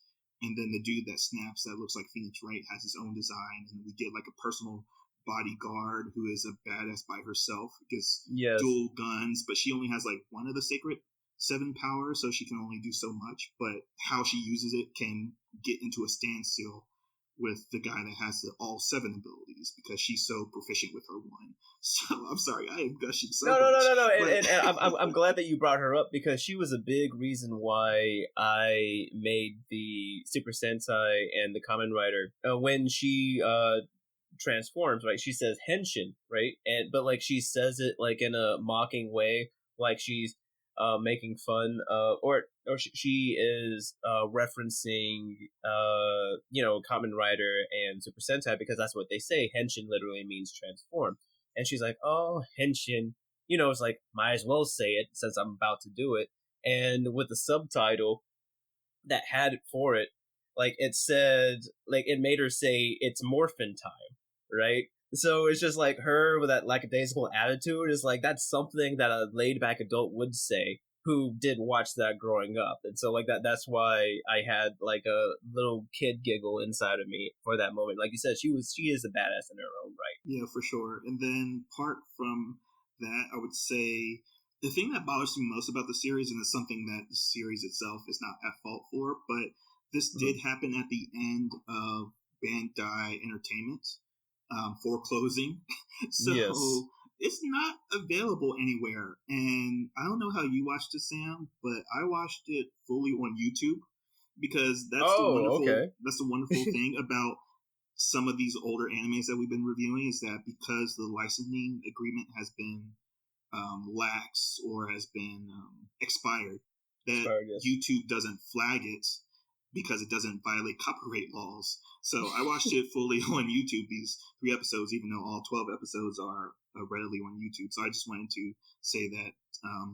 And then the dude that snaps, that looks like Phoenix Wright, has his own design. And we get like a personal bodyguard who is a badass by herself, gets dual guns, but she only has like one of the Sacred 7 powers, so she can only do so much. But how she uses it can get into a standstill with the guy that has all 7 abilities, because she's so proficient with her one. So I'm sorry, I am gushing so much. No. And I'm glad that you brought her up, because she was a big reason why I made the Super Sentai and the Kamen Rider. When she transforms, right? She says henshin, right? But like she says it like in a mocking way, like she's making fun or she is referencing Kamen Rider and Super Sentai, because that's what they say. Henshin literally means transform, and she's like, oh, Henshin, it's like, might as well say it since I'm about to do it. And with the subtitle that had it for it, like it said, like it made her say it's morphin time, right? So it's just like her with that lackadaisical attitude is like, that's something that a laid back adult would say who did watch that growing up. And so like that's why I had like a little kid giggle inside of me for that moment. Like you said, she is a badass in her own right. Yeah, for sure. And then apart from that, I would say the thing that bothers me most about the series, and it's something that the series itself is not at fault for, but this did happen at the end of Bandai Entertainment foreclosing. So Yes. it's not available anywhere. And I don't know how you watched it, Sam, but I watched it fully on YouTube, because that's the wonderful thing about some of these older animes that we've been reviewing, is that because the licensing agreement has been lax or has been expired, that YouTube doesn't flag it because it doesn't violate copyright laws. So I watched it fully on YouTube, these 3 episodes, even though all 12 episodes are readily on YouTube. So I just wanted to say that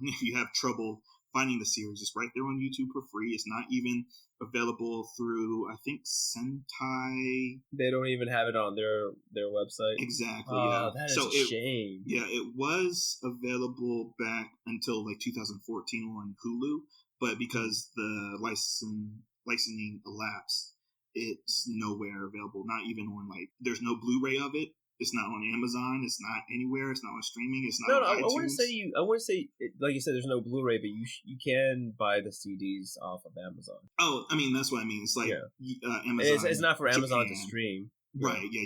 if you have trouble finding the series, it's right there on YouTube for free. It's not even available through, I think, Sentai. They don't even have it on their website. Exactly. Oh, that is a shame. Yeah, it was available back until like 2014 on Hulu, but because the licensing elapsed, it's nowhere available. Not even on there's no Blu-ray of it. It's not on Amazon. It's not anywhere. It's not on streaming. It's not on iTunes. I wouldn't say like you said, there's no Blu-ray, but you can buy the CDs off of Amazon. Oh, I mean, that's what I mean. It's like Amazon. It's not for Amazon to stream. Right. Yeah.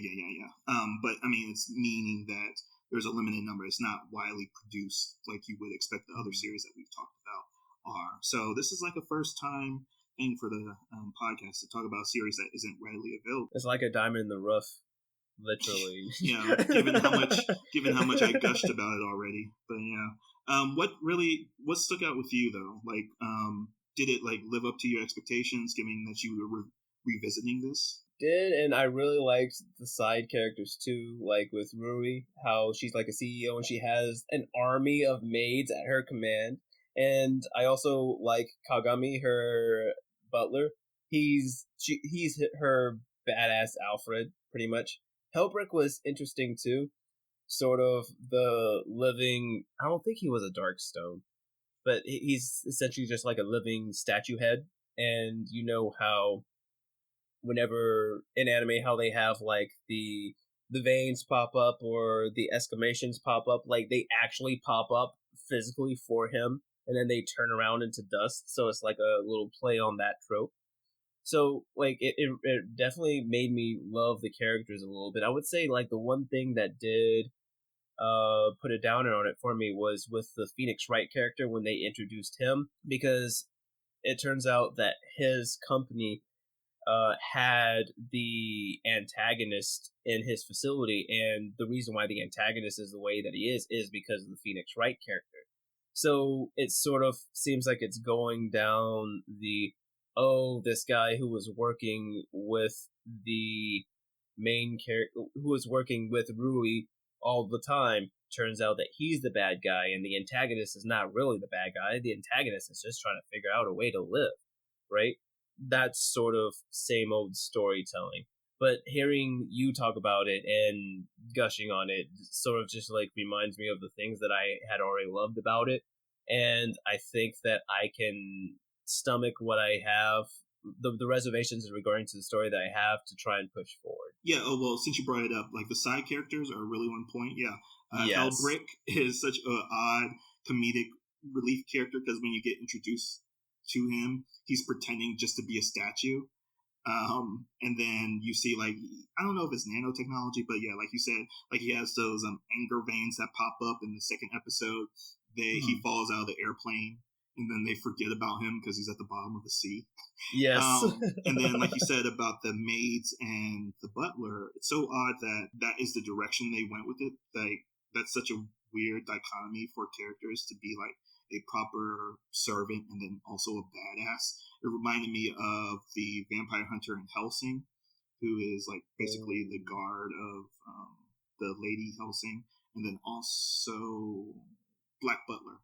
But I mean, it's meaning that there's a limited number. It's not widely produced like you would expect the other series that we've talked about are. So this is like a first time thing for the podcast to talk about a series that isn't readily available. It's like a diamond in the rough. Literally. Yeah, given how much I gushed about it already. But yeah. What stuck out with you though? Like, did it like live up to your expectations, given that you were revisiting this? Did, and I really liked the side characters too, like with Rui, how she's like a CEO and she has an army of maids at her command. And I also like Kagami, her butler. He's her badass Alfred, pretty much. Hellbrick was interesting too. Sort of the living. I don't think he was a Darkstone, but he's essentially just like a living statue head. And you know how, whenever in anime, how they have like the veins pop up or the exclamations pop up, like they actually pop up physically for him, and then they turn around into dust. So it's like a little play on that trope. So like it definitely made me love the characters a little bit. I would say like the one thing that did put a downer on it for me was with the Phoenix Wright character when they introduced him, because it turns out that his company had the antagonist in his facility, and the reason why the antagonist is the way that he is because of the Phoenix Wright character. So it sort of seems like it's going down the, oh, this guy who was working with the main character, who was working with Rui all the time, turns out that he's the bad guy, and the antagonist is not really the bad guy. The antagonist is just trying to figure out a way to live, right? That's sort of same old storytelling. But hearing you talk about it and gushing on it sort of just like reminds me of the things that I had already loved about it. And I think that I can stomach what I have, the reservations regarding to the story that I have, to try and push forward. Yeah, oh, well, since you brought it up, like the side characters are really on point. Yeah. Yes. Hellbrick is such an odd comedic relief character, because when you get introduced to him, he's pretending just to be a statue. And then you see, like, I don't know if it's nanotechnology, but yeah, like you said, like he has those anger veins that pop up in the second episode. He falls out of the airplane, and then they forget about him because he's at the bottom of the sea. Yes. And then, like you said about the maids and the butler, it's so odd that is the direction they went with it. Like, that's such a weird dichotomy for characters to be like a proper servant and then also a badass. It reminded me of the vampire hunter in Hellsing, who is like basically the guard of the Lady Hellsing, and then also Black Butler.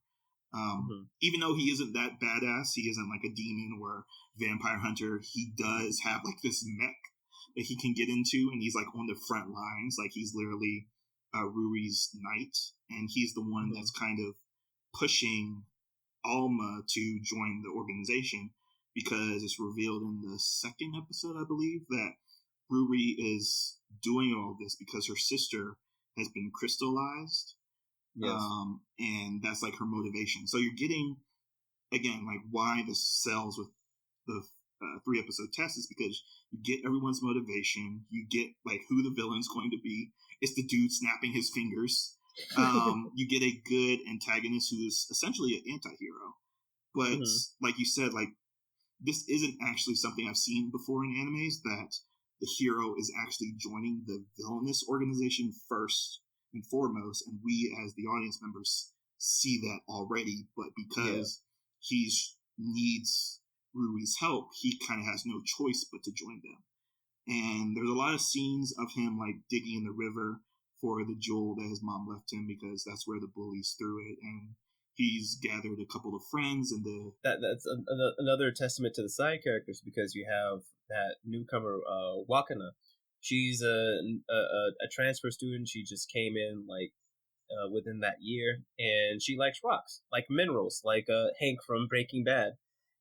Even though he isn't that badass, he isn't like a demon or vampire hunter, he does have like this mech that he can get into, and he's like on the front lines, like he's literally Ruri's knight, and he's the one that's kind of pushing Alma to join the organization, because it's revealed in the second episode, I believe, that Ruri is doing all this because her sister has been crystallized. Yes. And that's like her motivation. So you're getting, again, like why this sells with the 3-episode test is because you get everyone's motivation. You get like who the villain's going to be. It's the dude snapping his fingers. You get a good antagonist who is essentially an anti-hero. But like you said, like this isn't actually something I've seen before in animes, that the hero is actually joining the villainous organization first and foremost, and we as the audience members see that already, but because he needs Rui's help, he kind of has no choice but to join them. And there's a lot of scenes of him like digging in the river for the jewel that his mom left him, because that's where the bullies threw it, and he's gathered a couple of friends, and that's another testament to the side characters, because you have that newcomer Wakana. She's a transfer student. She just came in like within that year, and she likes rocks, like minerals, like Hank from Breaking Bad.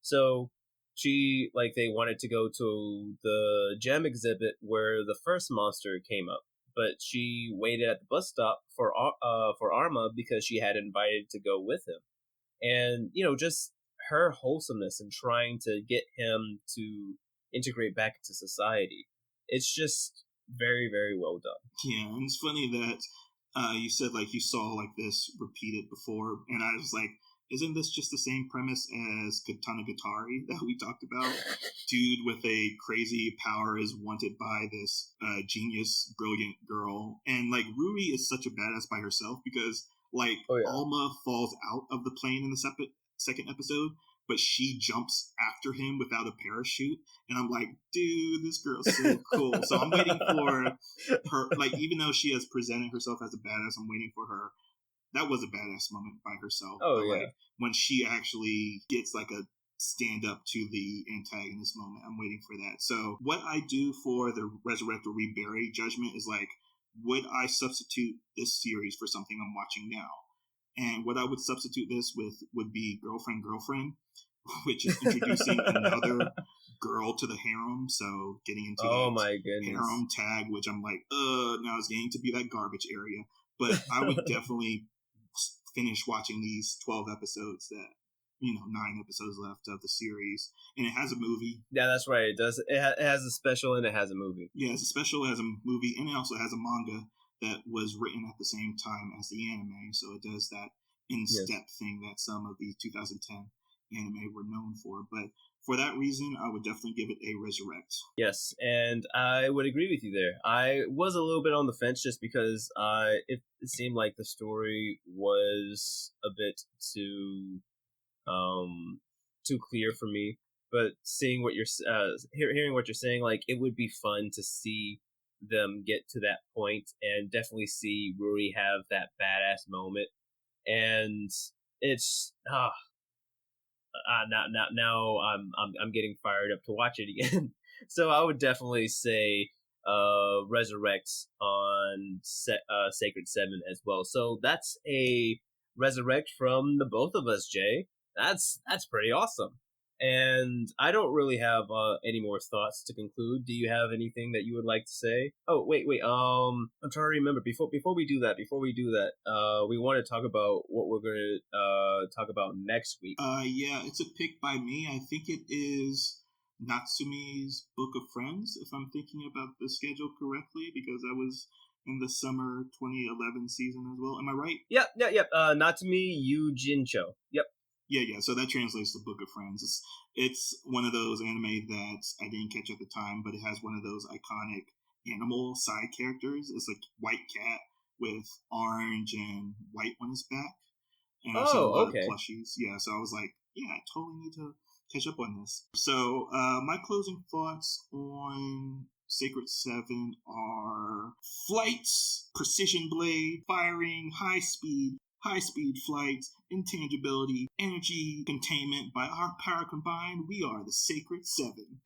So she they wanted to go to the gem exhibit where the first monster came up, but she waited at the bus stop for Arma because she had invited to go with him, and just her wholesomeness and trying to get him to integrate back into society. It's just very, very well done. Yeah, and it's funny that you said like you saw like this repeated before, and I was like, isn't this just the same premise as Katana Gatari that we talked about? Dude with a crazy power is wanted by this genius, brilliant girl, and like Ruri is such a badass by herself, because like Alma falls out of the plane in the second episode, but she jumps after him without a parachute, and I'm like, dude, this girl's so cool. So I'm waiting for her, like, even though she has presented herself as a badass, I'm waiting for her. That was a badass moment by herself. Like, when she actually gets like a stand up to the antagonist moment, I'm waiting for that. So what I do for the Resurrect or Rebury judgment is like, would I substitute this series for something I'm watching now? And what I would substitute this with would be Girlfriend, which is introducing another girl to the harem. So getting into harem tag, which I'm like, now it's getting to be that garbage area. But I would definitely finish watching these 12 episodes that, 9 episodes left of the series. And it has a movie. Yeah, that's right. It does. It has a special and it has a movie. Yeah, it's a special, it has a movie, and it also has a manga that was written at the same time as the anime. So it does that in-step thing that some of these 2010 anime were known for. But for that reason, I would definitely give it a Resurrect. Yes, and I would agree with you there. I was a little bit on the fence just because it seemed like the story was a bit too clear for me. But seeing what you're hearing what you're saying, like, it would be fun to see them get to that point, and definitely see Ruri have that badass moment. And it's now I'm getting fired up to watch it again. So I would definitely say Resurrect on Sacred 7 as well. So that's a Resurrect from the both of us, Jay. That's pretty awesome. And I don't really have any more thoughts to conclude. Do you have anything that you would like to say? Oh, wait. I'm trying to remember. Before we do that, we want to talk about what we're going to talk about next week. Yeah, it's a pick by me. I think it is Natsume's Book of Friends, if I'm thinking about the schedule correctly, because I was in the summer 2011 season as well. Am I right? Yep. Natsume Yujincho. Yep. Yeah. So that translates to Book of Friends. It's one of those anime that I didn't catch at the time, but it has one of those iconic animal side characters. It's like white cat with orange and white on his back. and I've seen a Oh, lot of okay. plushies. Yeah, so I was like, yeah, I totally need to catch up on this. So my closing thoughts on Sacred 7 are flights, precision blade, firing, high speed flights, intangibility, energy containment. By our power combined, we are the Sacred 7.